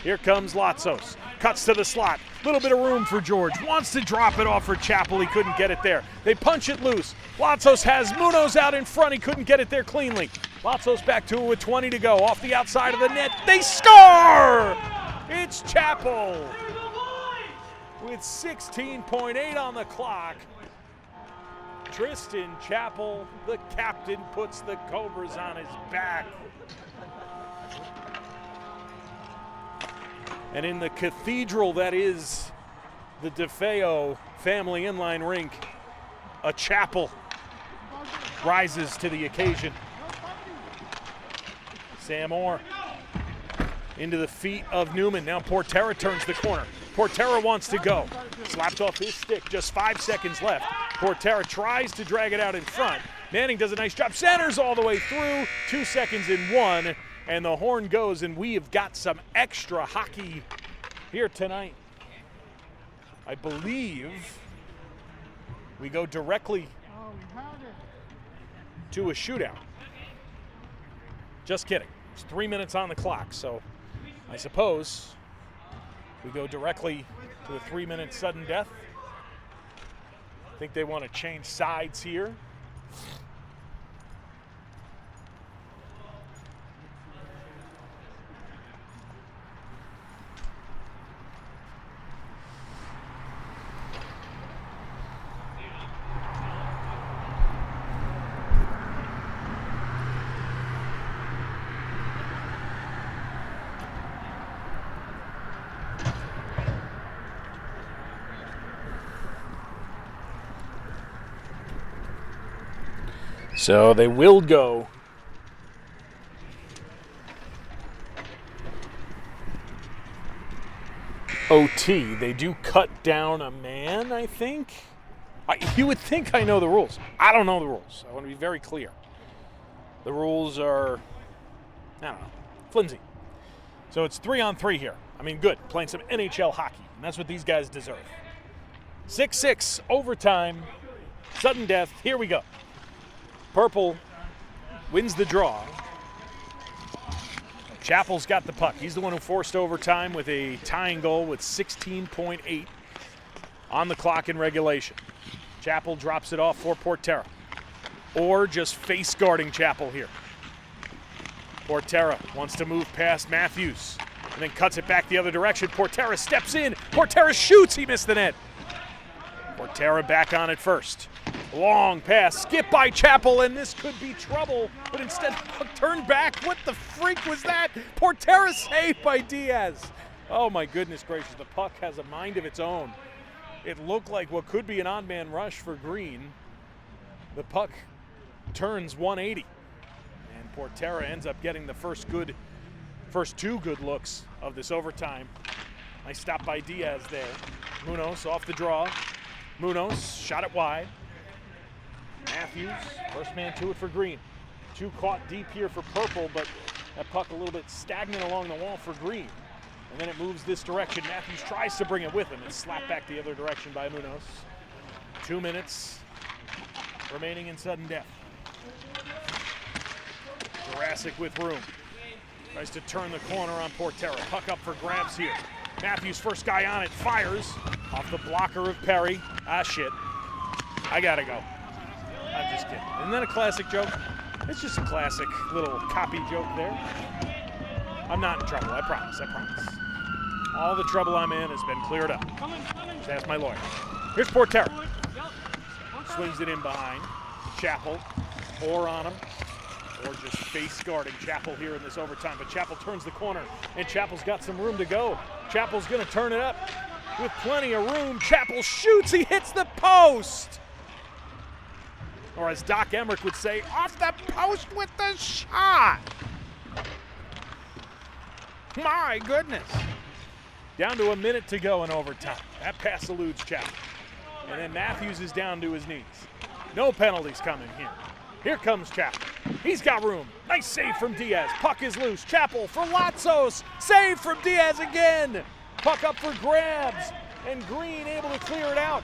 Here comes Latzos. Cuts to the slot. Little bit of room for George. Wants to drop it off for Chappell. He couldn't get it there. They punch it loose. Latzos has Munoz out in front. He couldn't get it there cleanly. Latzos back to it with 20 to go. Off the outside of the net. They score! It's Chappell with 16.8 on the clock. Tristan Chappell, the captain, puts the Cobras on his back. And in the cathedral that is the DeFeo family inline rink, a Chappell rises to the occasion. Sam Orr into the feet of Newman. Now Portera turns the corner. Portera wants to go. Slapped off his stick, just 5 seconds left. Portera tries to drag it out in front. Manning does a nice job, centers all the way through, 2 seconds in one, and the horn goes, and we have got some extra hockey here tonight. I believe we go directly to a shootout. Just kidding. It's 3 minutes on the clock, so I suppose we go directly to a 3-minute sudden death. I think they want to change sides here. So they will go OT. They do cut down a man, I think. You would think I know the rules. I don't know the rules. I want to be very clear. The rules are, I don't know, flimsy. So it's 3-on-3 here. I mean, good. Playing some NHL hockey, and that's what these guys deserve. 6-6, overtime, sudden death. Here we go. Purple wins the draw. Chappell's got the puck. He's the one who forced overtime with a tying goal with 16.8 on the clock in regulation. Chappell drops it off for Portera. Or just face guarding Chappell here. Portera wants to move past Matthews and then cuts it back the other direction. Portera steps in. Portera shoots. He missed the net. Portera back on it first. Long pass, skip by Chappell, and this could be trouble, but instead turned back. What the freak was that? Portera saved by Diaz. Oh my goodness gracious, the puck has a mind of its own. It looked like what could be an odd man rush for Green. The puck turns 180, and Portera ends up getting the first two good looks of this overtime. Nice stop by Diaz there. Munoz off the draw. Munoz shot it wide. Matthews, first man to it for Green. Two caught deep here for Purple, but that puck a little bit stagnant along the wall for Green. And then it moves this direction. Matthews tries to bring it with him. It's slapped back the other direction by Munoz. 2 minutes remaining in sudden death. Jurassic with room. Tries to turn the corner on Portera. Puck up for grabs here. Matthews, first guy on it, fires off the blocker of Perry. Ah, shit. I gotta go. I'm just kidding. Isn't that a classic joke? It's just a classic little copy joke there. I'm not in trouble, I promise. All the trouble I'm in has been cleared up. Just ask my lawyer. Here's Portera. Swings it in behind. Chappell, Orr on him. Or just face guarding Chappell here in this overtime. But Chappell turns the corner, and Chappell's got some room to go. Chappell's going to turn it up with plenty of room. Chappell shoots. He hits the post. Or as Doc Emmerich would say, off the post with the shot. My goodness. Down to a minute to go in overtime. That pass eludes Chappell. And then Matthews is down to his knees. No penalties coming here. Here comes Chappell. He's got room. Nice save from Diaz. Puck is loose. Chappell for Latzos. Save from Diaz again. Puck up for grabs. And Green able to clear it out.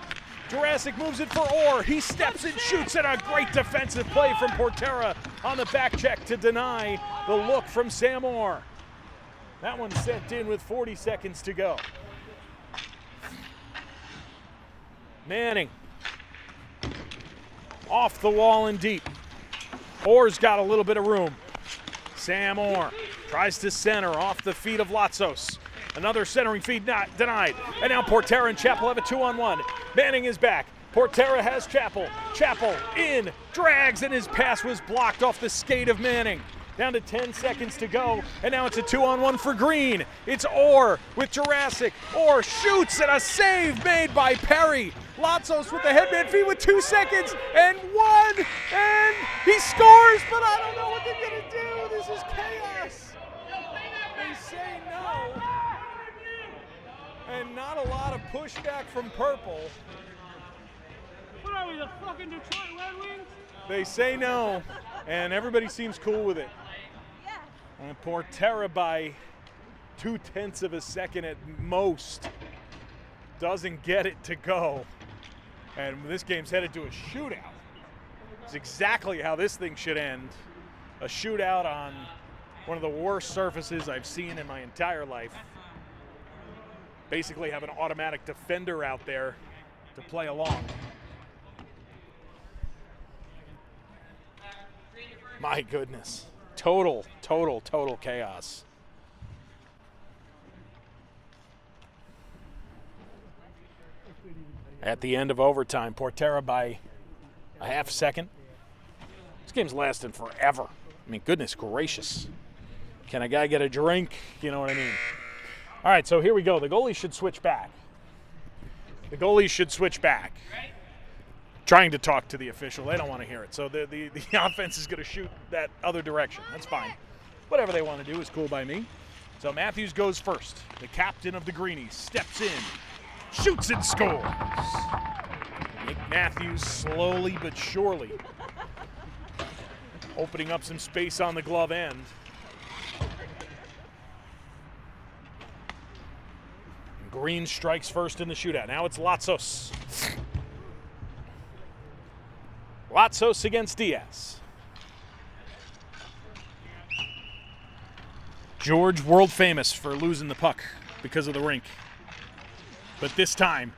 Jurassic moves it for Orr. He steps and shoots at a great defensive play from Portera on the back check to deny the look from Sam Orr. That one sent in with 40 seconds to go. Manning. Off the wall and deep. Orr's got a little bit of room. Sam Orr tries to center off the feet of Latzos. Another centering feed not denied. And now Portera and Chappell have a 2-on-1. Manning is back. Portera has Chappell. Chappell in, drags, and his pass was blocked off the skate of Manning. Down to 10 seconds to go, and now it's a 2-on-1 for Green. It's Orr with Jurassic. Orr shoots, and a save made by Perry. Latzos with the headman feed with 2 seconds, and 1, and he scores, but I don't know what they're going to do. This is chaos. They say no, and not a lot of pushback from Purple. What are we, the fucking Detroit Red Wings? They say no, and everybody seems cool with it. And Portera by 0.2 of a second at most doesn't get it to go. And this game's headed to a shootout. It's exactly how this thing should end. A shootout on one of the worst surfaces I've seen in my entire life. Basically have an automatic defender out there to play along. My goodness. Total chaos. At the end of overtime, Portera by a half second. This game's lasting forever. I mean, goodness gracious. Can a guy get a drink? You know what I mean? All right, so here we go. The goalie should switch back. Trying to talk to the official. They don't want to hear it. So the offense is going to shoot that other direction. That's fine. Whatever they want to do is cool by me. So Matthews goes first. The captain of the Greenies steps in, shoots and scores. Nick Matthews slowly but surely opening up some space on the glove end. Green strikes first in the shootout. Now it's Latzos. Latzos against Diaz. George, world famous for losing the puck because of the rink. But this time,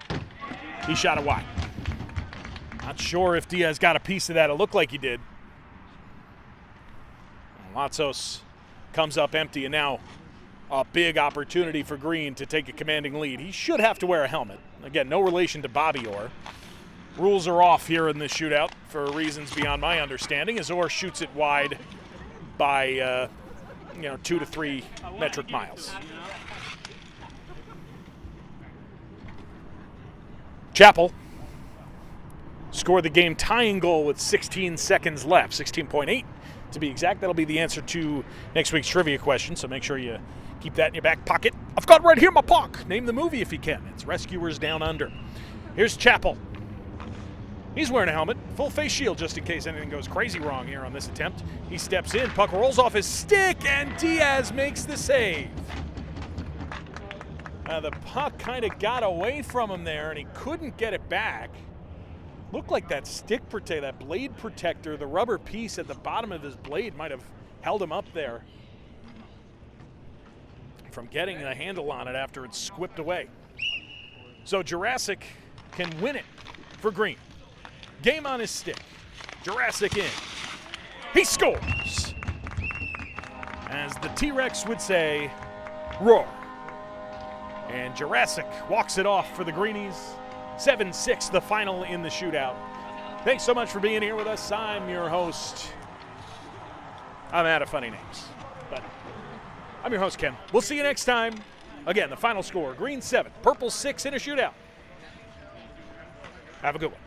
he shot it wide. Not sure if Diaz got a piece of that. It looked like he did. Latzos comes up empty, and now a big opportunity for Green to take a commanding lead. He should have to wear a helmet. Again, no relation to Bobby Orr. Rules are off here in this shootout for reasons beyond my understanding, as Orr shoots it wide by 2 to 3 metric miles. Chappell scored the game tying goal with 16 seconds left, 16.8 to be exact. That'll be the answer to next week's trivia question, so make sure you keep that in your back pocket. I've got right here my puck. Name the movie if you can. It's Rescuers Down Under. Here's Chappell. He's wearing a helmet, full face shield just in case anything goes crazy wrong here on this attempt. He steps in, puck rolls off his stick, and Diaz makes the save. The puck kind of got away from him there, and he couldn't get it back. Looked like that stick protector, that blade protector, the rubber piece at the bottom of his blade might have held him up there from getting a handle on it after it's squipped away. So Jurassic can win it for Green. Game on his stick. Jurassic in. He scores. As the T-Rex would say, roar. And Jurassic walks it off for the Greenies. 7-6, the final in the shootout. Thanks so much for being here with us. I'm your host. I'm out of funny names, but I'm your host, Ken. We'll see you next time. Again, the final score, Green 7, Purple 6 in a shootout. Have a good one.